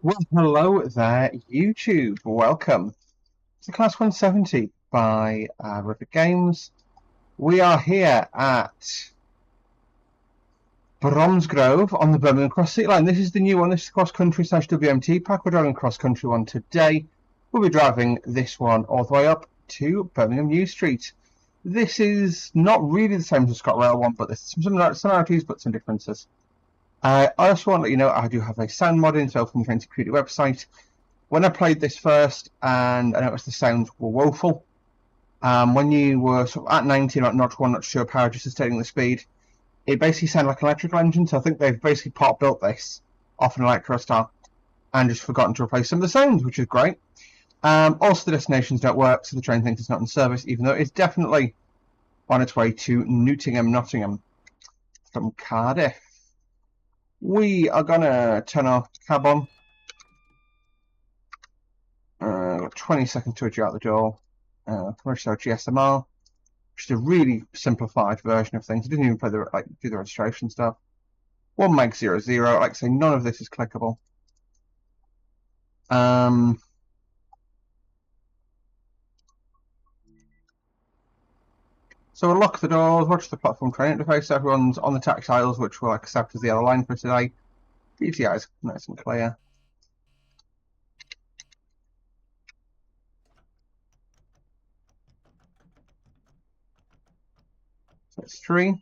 Well, hello there, YouTube. Welcome to Class 170 by River Games. We are here at Bromsgrove on the Birmingham Cross City Line. This is the new one. This is the cross country / WMT pack. We're driving cross country one today. We'll be driving this one all the way up to Birmingham New Street. This is not really the same as the ScotRail one, but there's some similarities but some differences. I also want to let you know I do have a sound mod installed from the Train Security website. When I played this first and I noticed the sounds were woeful, when you were sort of at 90, not notch 1, notch 2 power, just sustaining the speed, it basically sounded like an electrical engine. So I think they've basically built this off an electro style and just forgotten to replace some of the sounds, which is great. Also, the destinations don't work, so the train thinks it's not in service, even though it's definitely on its way to Nottingham from Cardiff. We are going to turn our cab on. 20 seconds to adjust the door. Register GSMR, which is a really simplified version of things. It doesn't even play do the registration stuff. 1 meg 00. Like I say, none of this is clickable. So we'll lock the doors, watch the platform train interface. Everyone's on the tactiles, which we'll accept as the other line for today. PTI is nice and clear. So it's 3.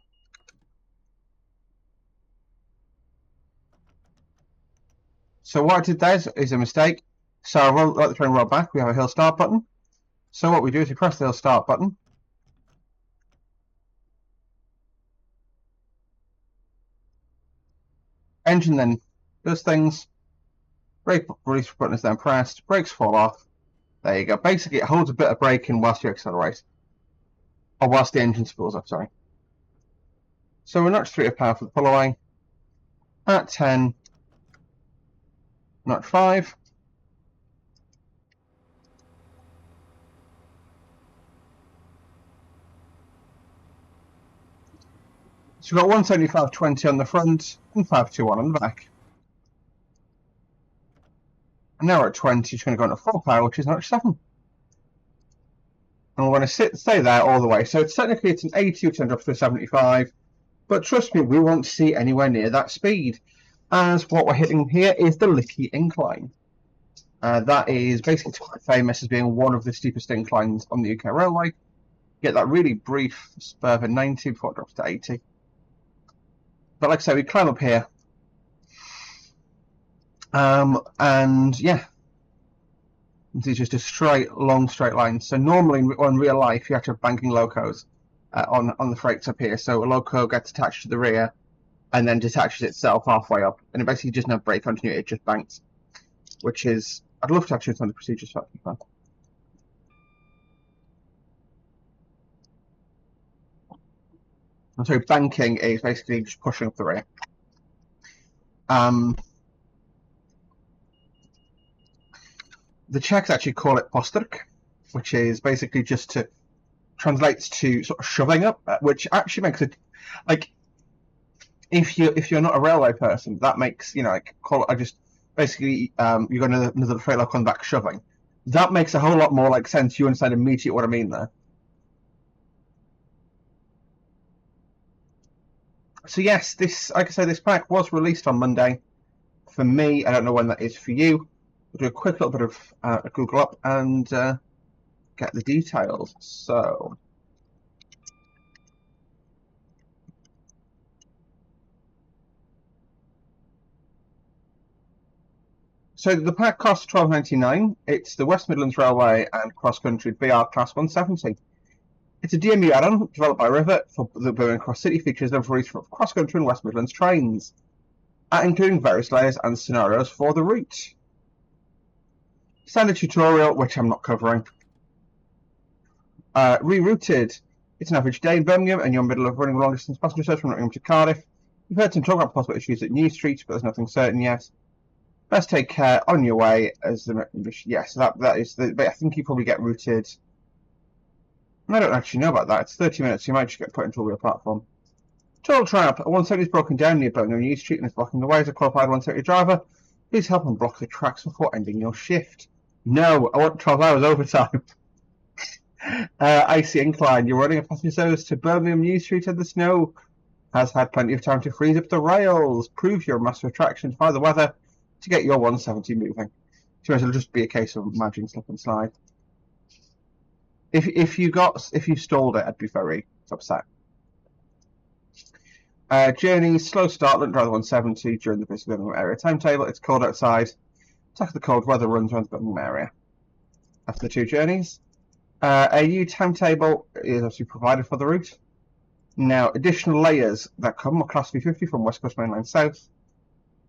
So what I did there is a mistake. So I won't let the train roll back. We have a hill start button. So what we do is we press the hill start button. Engine then does things. Brake release button is then pressed. Brakes fall off. There you go. Basically, it holds a bit of braking whilst you accelerate. Or whilst the engine spools up, sorry. So we're notch 3 of power for the pull away. At 10, notch 5. So we've got 175.20 on the front and 521 on the back. And now we're at 20, it's going to go into full power, which is notch 7. And we're going to stay there all the way. So technically it's an 80, which ends up to a 75. But trust me, we won't see anywhere near that speed, as what we're hitting here is the Lickey Incline. That is basically quite famous as being one of the steepest inclines on the UK railway. You get that really brief spur of a 90 before it drops to 80. But like I say, we climb up here. And yeah, this is just a long straight line. So normally in real life, you have to have banking locos on the freights up here. So a loco gets attached to the rear and then detaches itself halfway up. And it basically doesn't have brake continuity, it just banks. Which is, I'd love to actually some of the procedures for that. And so banking is basically just pushing up the rear. The Czechs actually call it posterk, which is basically just translates to sort of shoving up, which actually makes it like if you're not a railway person, that makes I just basically you got another freight lock on the back shoving. That makes a whole lot more like sense. You understand immediately what I mean there. So yes, this, like I say, this pack was released on Monday. For me, I don't know when that is for you. We'll do a quick little bit of Google up and get the details. So the pack costs £12.99. It's the West Midlands Railway and Cross Country BR Class 170. It's a DMU add-on developed by River for the Birmingham Cross City. Features them for each Cross Country and West Midlands trains, including various layers and scenarios for the route. Standard tutorial, which I'm not covering. Rerouted. It's an average day in Birmingham, and you're in the middle of running a long-distance passenger service from Nottingham to Cardiff. You've heard some talk about possible issues at New Street, but there's nothing certain yet. Best take care on your way. As the so that is the. But I think you probably get routed. I don't actually know about that. It's 30 minutes. So you might just get put into a real platform. Total trap. A 170 is broken down near Birmingham New Street and is blocking the way as a qualified 170 driver. Please help unblock the tracks before ending your shift. No, I want 12 hours overtime. Icy incline. You're running a passenger service to Birmingham New Street, and the snow has had plenty of time to freeze up the rails. Prove you're a master attraction. Defy the weather to get your 170 moving. So it'll just be a case of managing slip and slide. If you stalled it, I'd be very upset. Journey, slow start, London Drive 170 during the busy Birmingham area timetable. It's cold outside. Tackle the cold weather, runs around the Birmingham area. After the 2 journeys. AU timetable is obviously provided for the route. Now, additional layers that come are Class 350 from West Coast Main Line South.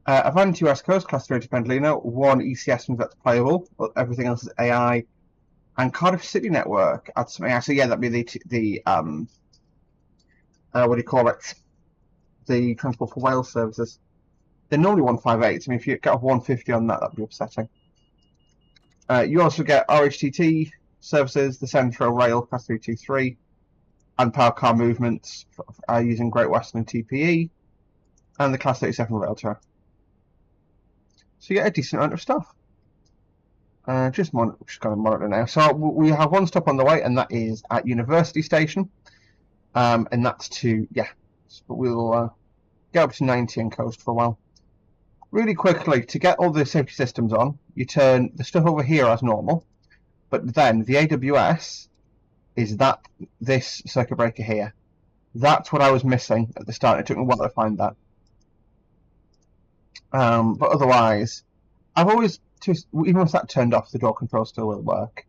A Vanity West Coast, Class 3 to Pendolino, 1 ECS means that's playable, but everything else is AI. And Cardiff City Network adds some AI. So yeah, that'd be the what do you call it? The Transport for Wales services. They're normally 158. I mean, if you get off 150 on that, that'd be upsetting. You also get RHTT services, the Central Rail Class 323, and power car movements using Great Western and TPE, and the Class 37 Rail Tour. So you get a decent amount of stuff. Just going to monitor now. So we have one stop on the way, and that is at University Station, and that's to but we'll get up to 90 and coast for a while. Really quickly, to get all the safety systems on, you turn the stuff over here as normal, but then the AWS is this circuit breaker here. That's what I was missing at the start. It took me a while to find that. But otherwise, I've always, even with that turned off, the door control still will work.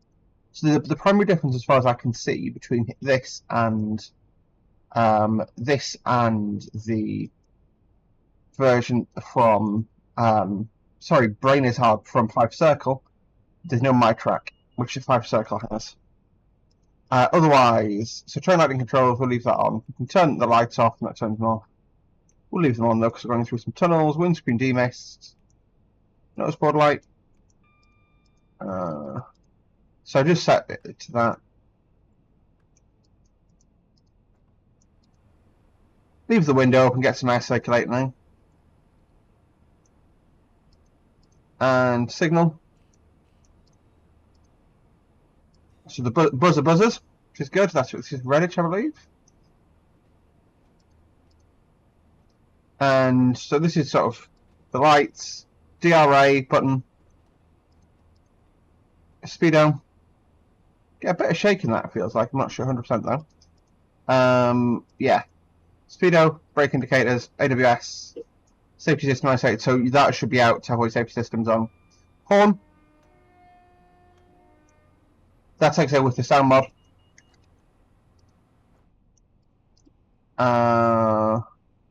So the primary difference, as far as I can see, between this and the version from Brain is Hard from 5 Circle, there's no My Track, which the 5 Circle has. Otherwise, so train lighting controls, we'll leave that on. You can turn the lights off, and that turns them off. We'll leave them on though, because we're going through some tunnels. Windscreen demist, notice board light. So I just set it to that. Leave the window open, get some air circulating now. And signal. So the buzzer buzzers, which is good. That's what this is Redditch, I believe. And so this is sort of the lights, DRA button, speedo. Get a bit of shake in that, it feels like. I'm not sure 100% though. Yeah. Speedo, brake indicators, AWS, safety system isolated, so that should be out to avoid safety systems on. Horn. That takes over with the sound mod.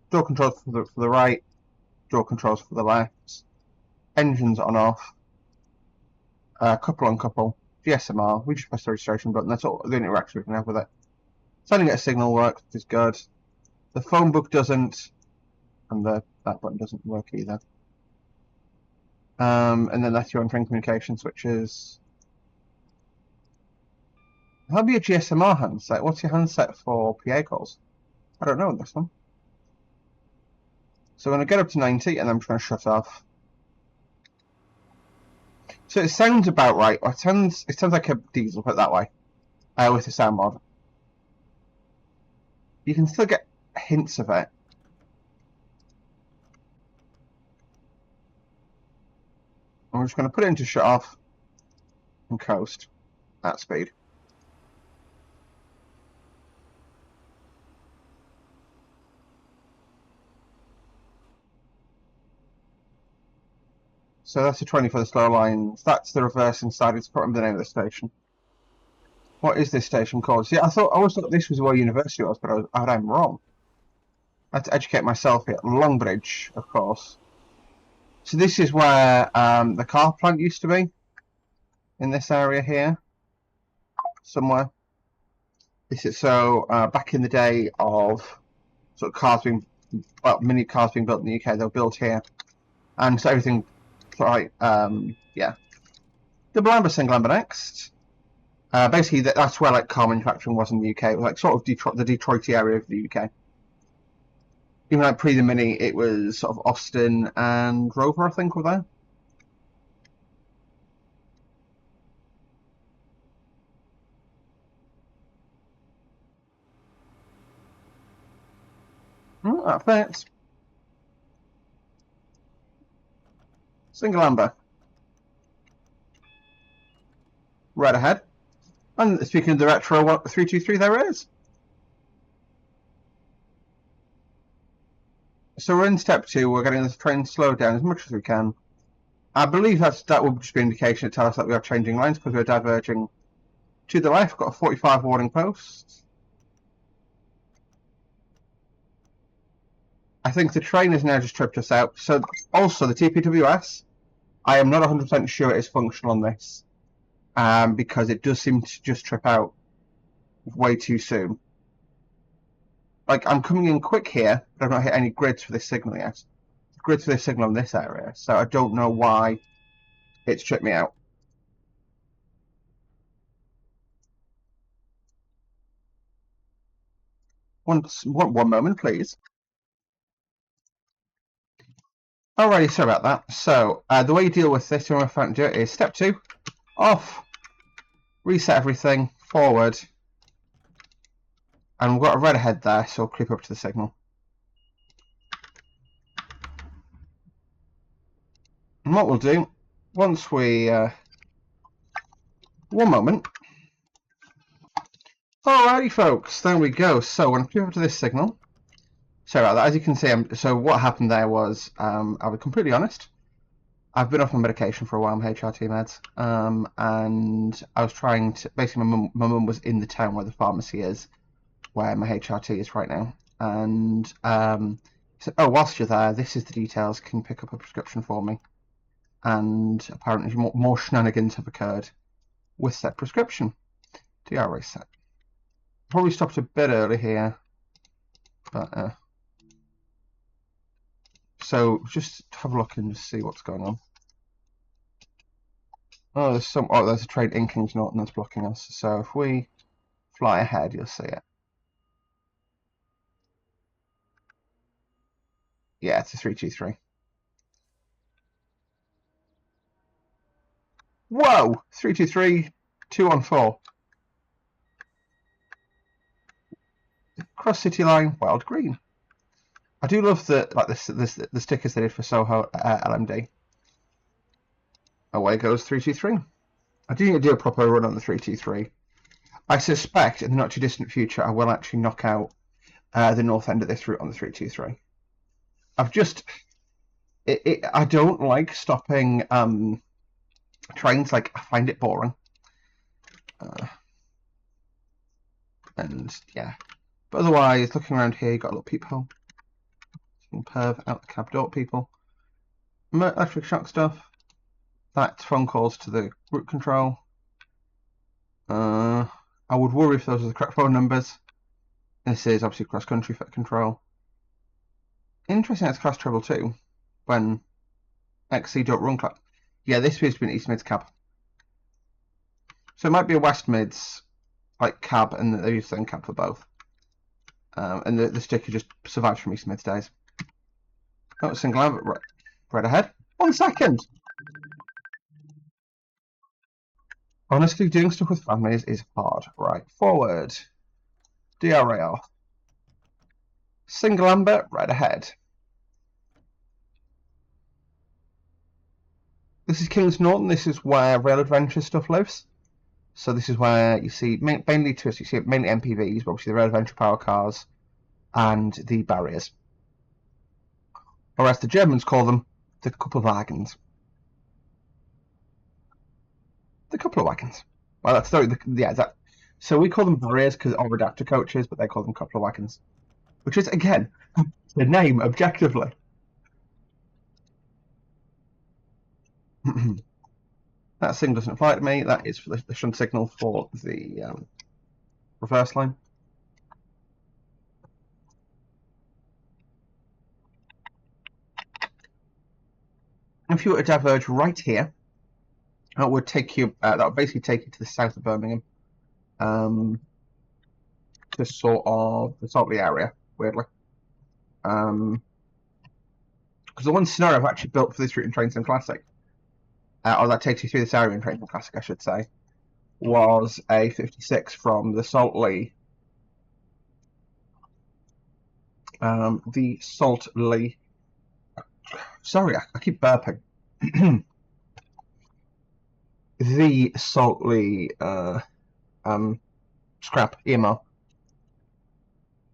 Door controls for the right, door controls for the left, engines on off, couple on couple, GSMR, we just press the registration button, that's all the interaction we can have with it. Sending it a signal works, which is good. The phone book doesn't, and that button doesn't work either. And then that's your on-train communication switches. That'll be a GSMR handset. What's your handset for PA calls? I don't know this one. So I'm going to get up to 90 and I'm just going to shut off. So it sounds about right. It sounds like a diesel, put it that way, with the sound mod. You can still get hints of it. I'm just going to put it into shut off and coast at speed. So that's a 20 for the slow lines. That's the reverse inside. It's probably the name of the station. What is this station called? See, I always thought this was where university was, but I'm wrong. I had to educate myself here. Longbridge, of course. So this is where the car plant used to be. In this area here, somewhere. This is back in the day of sort of cars being, mini cars being built in the UK. They were built here, and so everything. Right, yeah. Double amber, single amber next. Basically, that's where like car manufacturing was in the UK. It was like sort of the Detroit area of the UK. Even like pre the Mini, it was sort of Austin and Rover, I think, were there. Oh, that fits. Single amber. Right ahead. And speaking of the retro 323, there it is. So we're in step 2. We're getting this train slowed down as much as we can. I believe that will just be an indication to tell us that we are changing lines because we're diverging to the left. Got a 45 warning post. I think the train has now just tripped us out. So also the TPWS, I am not 100% sure it is functional on this because it does seem to just trip out way too soon. Like, I'm coming in quick here, but I've not hit any grids for this signal yet. Grids for this signal in this area, so I don't know why it's tripped me out. One moment, please. Alrighty, sorry about that. So, the way you deal with this, when we're to do it, is step 2, off, reset everything, forward, and we've got a red ahead there, so we'll creep up to the signal. And what we'll do, once we... one moment. Alrighty, folks, there we go. So, when I creep up to this signal, sorry about that, as you can see, so what happened there was, I'll be completely honest, I've been off my medication for a while, my HRT meds, and I was trying to, basically my mum was in the town where the pharmacy is, where my HRT is right now, and said, oh, whilst you're there, this is the details, can you pick up a prescription for me? And apparently more shenanigans have occurred with said prescription. DR reset. Probably stopped a bit early here, but so just have a look and just see what's going on. Oh, there's a train in Kings Norton that's blocking us. So if we fly ahead, you'll see it. Yeah, it's a 323. Whoa! 323, 214. Cross City Line, Wild Green. I do love the stickers they did for Soho LMD. Away goes 323. I do need to do a proper run on the 323. I suspect in the not too distant future I will actually knock out the north end of this route on the 323. I've just I don't like stopping trains. Like, I find it boring. And yeah, but otherwise, looking around here, you've got a little peephole. Some perv out the cab door, people. Electric shock stuff. That's phone calls to the route control. I would worry if those are the correct phone numbers. This is obviously cross-country control. Interesting, it's class treble too. When XC don't run class. Yeah, this appears to be an East Mids cab. So it might be a West Mids like cab, and they use the same cab for both. And the sticker just survives from East Mids days. Oh, single out, right ahead. 1 second. Honestly, doing stuff with families is hard. Right, forward. DRA off. Single amber, right ahead. This is Kings Norton. This is where Rail Adventure stuff lives. So this is where you see mainly tourists. You see mainly MPVs, but obviously the Rail Adventure power cars and the barriers, or as the Germans call them, the Kuppelwagens. The Kuppelwagens. Well, that's that. So we call them barriers because or adapter coaches, but they call them Kuppelwagens, which is again the name objectively. That signal doesn't apply to me. That is for the shunt signal for the reverse line. If you were to diverge right here, that would take you. That would basically take you to the south of Birmingham, to sort of the Saltley area. Weirdly, because the one scenario I've actually built for this route in Train Sim Classic, or that takes you through this area in Train Sim Classic, I should say, was a 56 from the Saltley the Salt Lee. Sorry, I keep burping. The Salt Lee scrap EMR.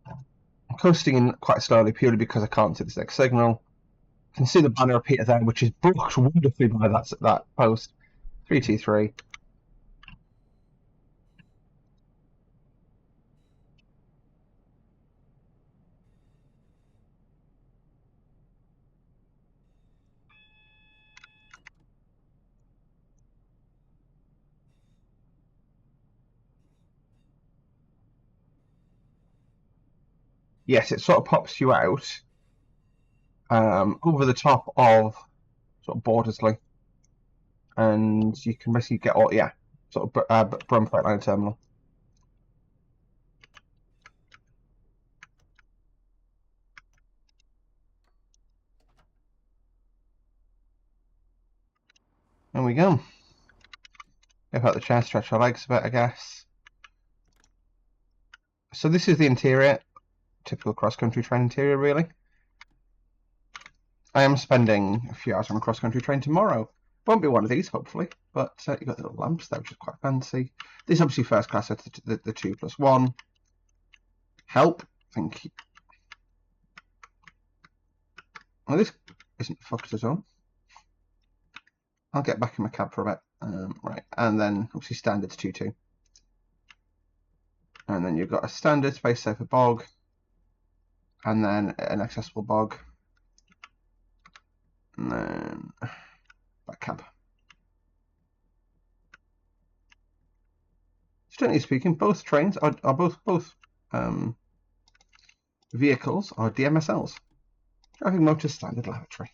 I'm coasting in quite slowly purely because I can't see this next signal. You can see the banner repeater there, which is blocked wonderfully by that post. 3T3. Yes, it sort of pops you out over the top of sort of Bordersley, and you can basically get all sort of Brum Freightliner Terminal. There we go. Give out the chair, stretch our legs a bit, I guess. So this is the interior, typical cross-country train interior, really. I am spending a few hours on a cross-country train tomorrow. Won't be one of these, hopefully, but you've got the little lamps there, which is quite fancy. This is obviously first class, so the 2+1. Help, thank you. Well, this isn't fucked at all. I'll get back in my cab for a bit. Right, and then obviously standard's 2-2. And then you've got a standard space saver bog, and then an accessible bog, and then back cab. Strictly speaking, both trains are both vehicles are DMSLs, driving motor standard lavatory.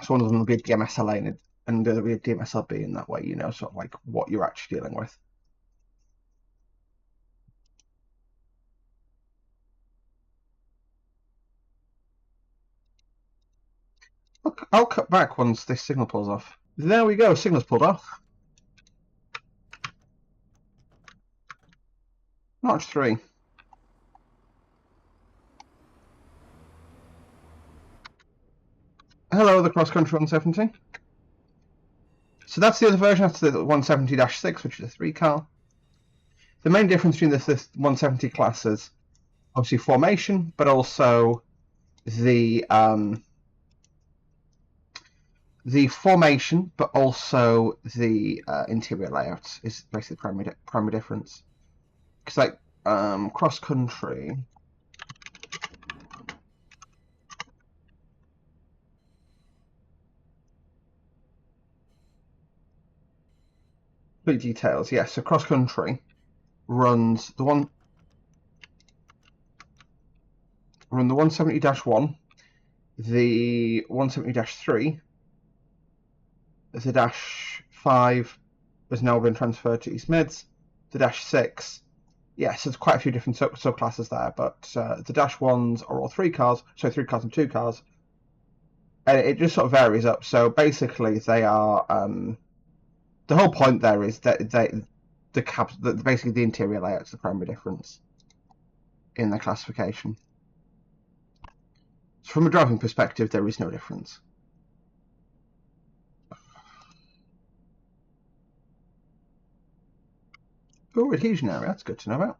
So one of them will be a DMSLA and the other will be a DMSLB, in that way you know sort of like what you're actually dealing with. Look, I'll cut back once this signal pulls off. There we go, signal's pulled off. Notch 3. Hello, the cross-country 170. So that's the other version, that's the 170-6, which is a 3 car. The main difference between the 170 classes, obviously formation, but also the formation, but also the interior layout is basically the primary difference. Because like cross country, big details. Yes, so cross country runs the 170-1, the 170-3. The -5 has now been transferred to East Mids. The -6, yes, there's quite a few different subclasses there, but the -1s are all 3 cars, so 3 cars and 2 cars, and it just sort of varies up. So basically, they are the whole point there is that basically the interior layout's the primary difference in the classification. So from a driving perspective, there is no difference. Oh, adhesion area, that's good to know about.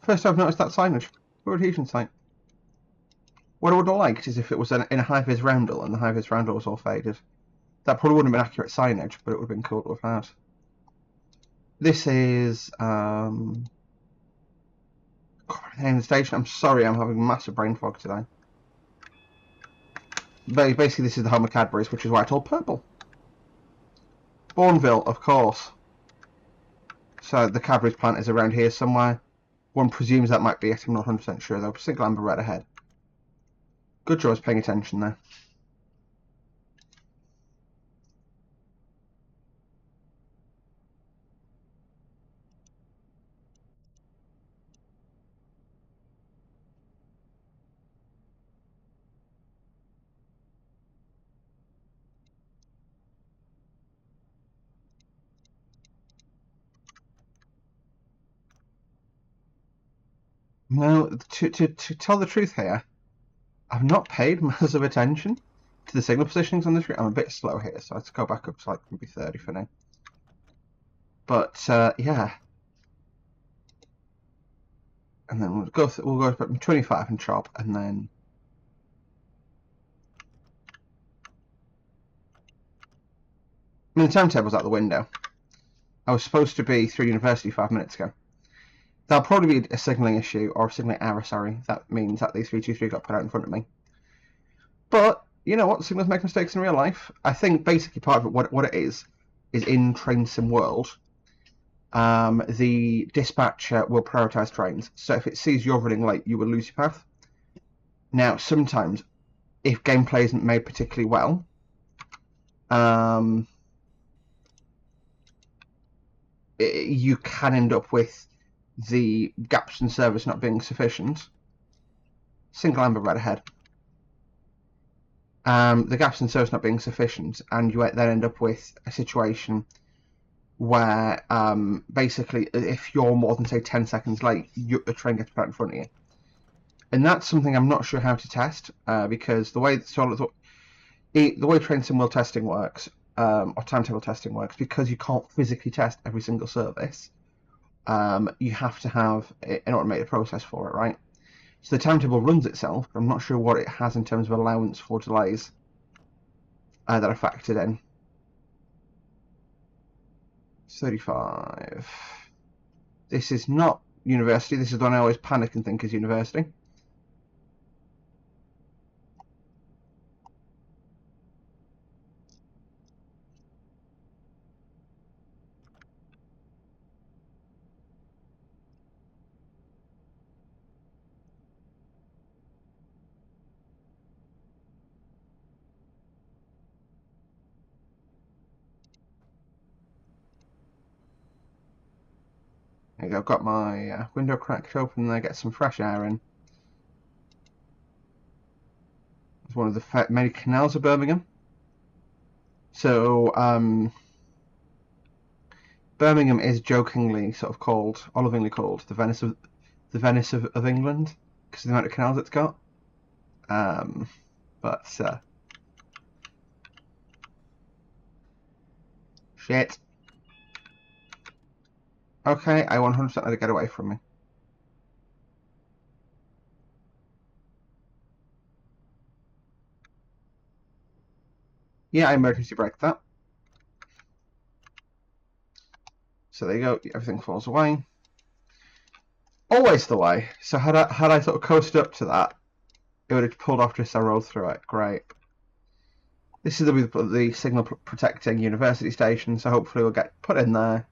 First I've noticed that signage. Oh, adhesion site. What I would have liked is if it was in a high-vis roundel and the high-vis roundel was all faded. That probably wouldn't have been accurate signage, but it would have been cool to have had. This is the name of the station. I'm sorry, I'm having massive brain fog today. Basically, this is the home of Cadbury's, which is why it's all purple. Bourneville, of course. So the Cadbury's plant is around here somewhere. One presumes that might be it. I'm not 100% sure though. Single amber red ahead. Good job, I was paying attention there. No, to tell the truth here, I've not paid massive attention to the signal positionings on this route. I'm a bit slow here, so let's go back up to like maybe 30 for now. But yeah, and then we'll go from 25 and chop, and then I mean the timetable's out the window. I was supposed to be through university 5 minutes ago. That'll probably be a signalling issue or a signalling error. Sorry, that means that the 323 got put out in front of me. But you know what? Signals make mistakes in real life. I think basically part of it, what it is in train sim world. The dispatcher will prioritize trains. So if it sees you're running late, you will lose your path. Now, sometimes, if gameplay isn't made particularly well, you can end up with the gaps in service not being sufficient. Single amber right ahead. The gaps in service not being sufficient, and you then end up with a situation where basically if you're more than say 10 seconds late, the train gets put out in front of you. And that's something I'm not sure how to test because the way train sim world testing works or timetable testing works, because you can't physically test every single service, you have to have an automated process for it, right? So the timetable runs itself, but I'm not sure what it has in terms of allowance for delays that are factored in. 35. This is not university. This is the one I always panic and think is university. There you go. I've got my window cracked open and I get some fresh air in. It's one of the many canals of Birmingham. So Birmingham is jokingly sort of lovingly called the Venice of England because of the amount of canals it's got. But shit. Okay, I 100% let it get away from me. Yeah, I emergency brake that. So there you go, everything falls away. Always the way. So had I sort of coasted up to that, it would have pulled off just as I rolled through it. Great. This is the signal protecting university station, so hopefully we'll get put in there.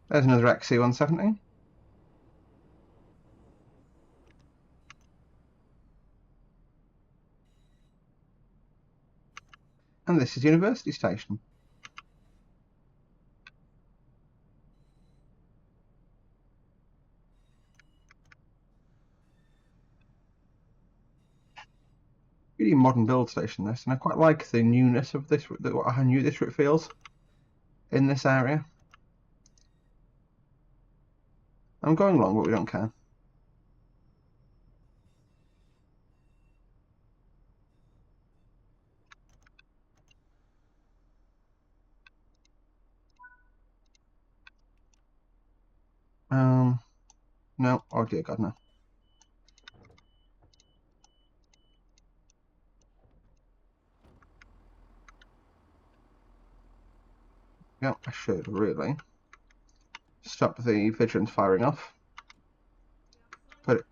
There's another XC170. And this is University Station. Really modern build station this, and I quite like the newness of this, how new this route feels in this area. I'm going long, but we don't care. No. Oh dear God, no. Yeah, I should really stop the vigilance firing off. Put it.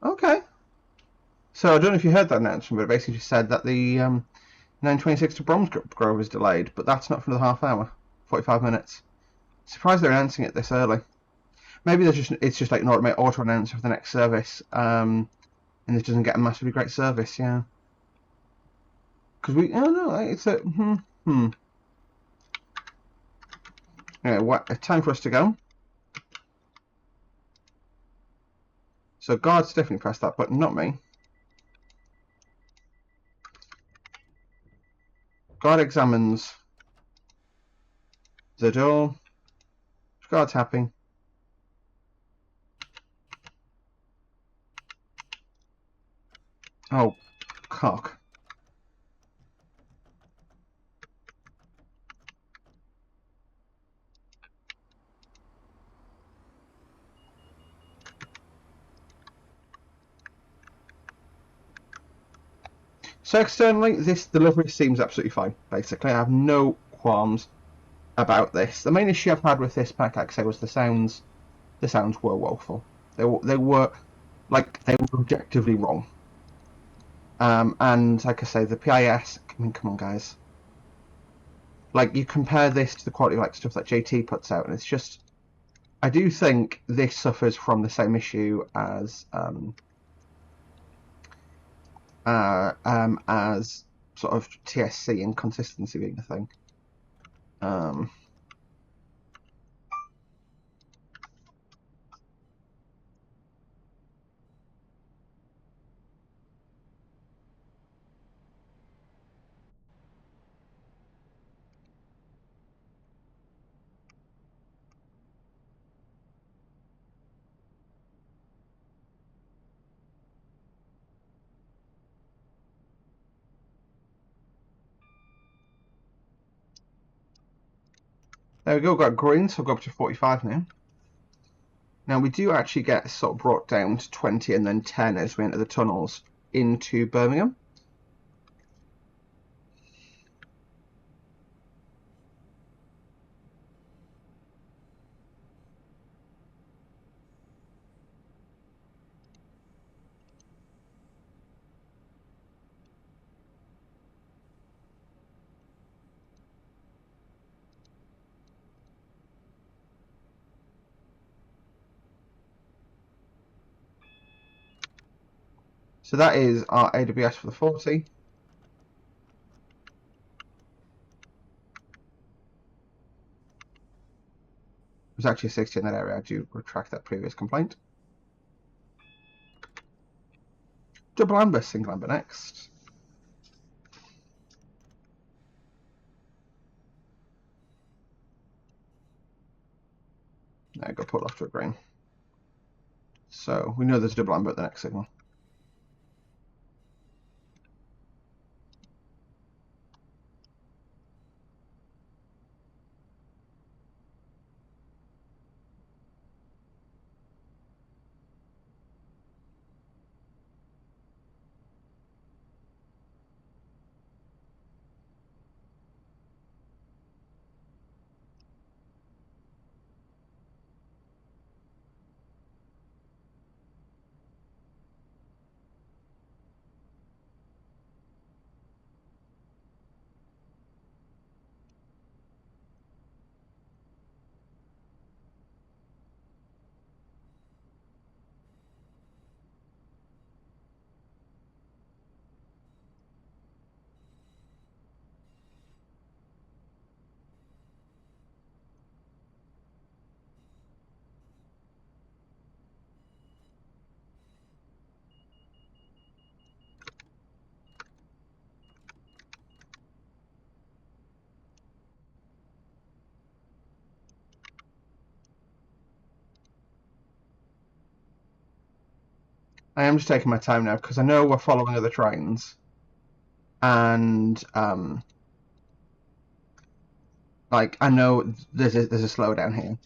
Okay. So I don't know if you heard that announcement, but it basically just said that the 926 to Bromsgrove is delayed, but that's not for another half hour, 45 minutes. Surprised they're announcing it this early. Maybe it's just like an auto announcer for the next service, and And this doesn't get a massively great service, yeah. Because we, oh no, it's a, Yeah, what, time for us to go. So guards definitely press that button, not me. Guard examines the door. Guard's happy. Oh, cock. So externally, this delivery seems absolutely fine, basically. I have no qualms about this. The main issue I've had with this pack, like I say, was the sounds. The sounds were woeful. They were like, they were objectively wrong. And like I say, the PIS, I mean, come on, guys. Like, you compare this to the quality of like stuff that JT puts out, and it's just, I do think this suffers from the same issue as sort of TSC and consistency being a thing. There we go, got green, so we'll go up to 45 now. Now we do actually get sort of brought down to 20 and then 10 as we enter the tunnels into Birmingham. So that is our AWS for the 40. There's actually a 60 in that area. I do retract that previous complaint. Double amber, single amber next. There we go, pull off to a green. So we know there's a double amber at the next signal. I am just taking my time now because I know we're following other trains, and like I know there's a slowdown here.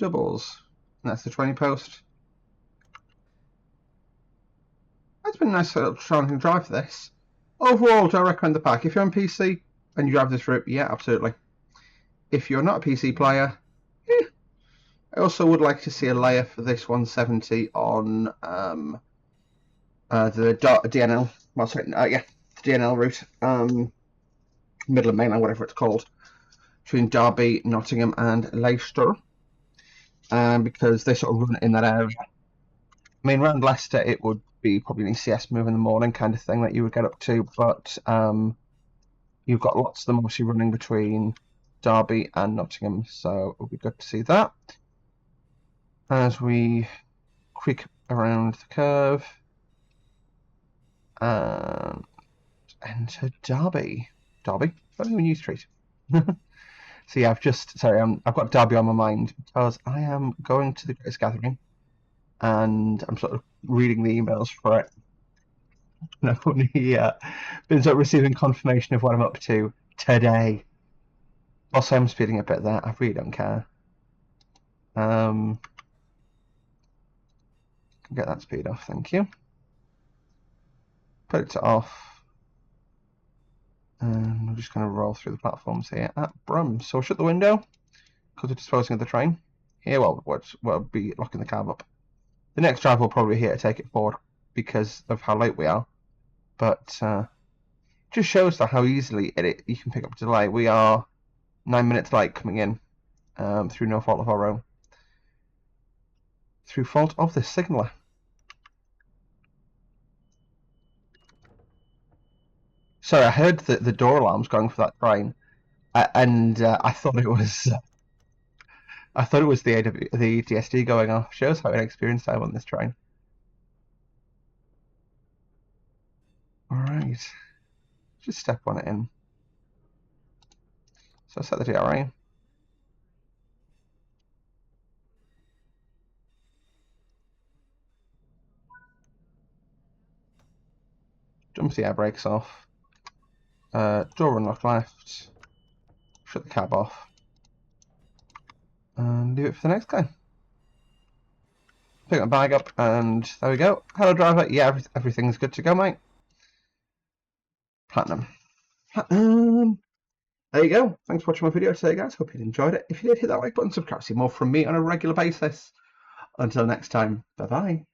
doubles. And that's the 20 post. It's been a nice little challenging drive for this. Overall, do I recommend the pack? If you're on PC and you drive this route, yeah, absolutely. If you're not a PC player, yeah. I also would like to see a layer for this 170 on the DNL. Well, sorry, yeah, the DNL route, Midland Mainland, whatever it's called, between Derby, Nottingham, and Leicester, because they sort of run in that area. I mean, around Leicester, it would be probably an ECS move in the morning kind of thing that you would get up to, but you've got lots of them obviously running between Derby and Nottingham, so it would be good to see that. As we creak around the curve and enter Derby. Derby? Birmingham New Street. So yeah, I've got Derby on my mind because I am going to the Greatest Gathering and I'm sort of reading the emails for it. And I've only been sort of receiving confirmation of what I'm up to today. Also, I'm speeding a bit there. I really don't care. Get that speed off, thank you. Put it to off. And we're just going to roll through the platforms here at Brum. So we'll shut the window because we're disposing of the train. Here, we'll be locking the cab up. The next drive will probably be here to take it forward because of how late we are. But just shows that how easily you can pick up a delay. We are 9 minutes late coming in through no fault of our own. Through fault of the signaller. Sorry, I heard the door alarms going for that train, and I thought it was the DSD going off. Shows how inexperienced I am on this train. All right, just step on it in. So set the DRA. Jump the air brakes off. Door unlock left. Shut the cab off. And leave it for the next guy. Pick my bag up and there we go. Hello driver. Yeah, everything's good to go, mate. Platinum. Platinum. There you go. Thanks for watching my video today, guys. Hope you enjoyed it. If you did, hit that like button, subscribe to see more from me on a regular basis. Until next time, bye-bye.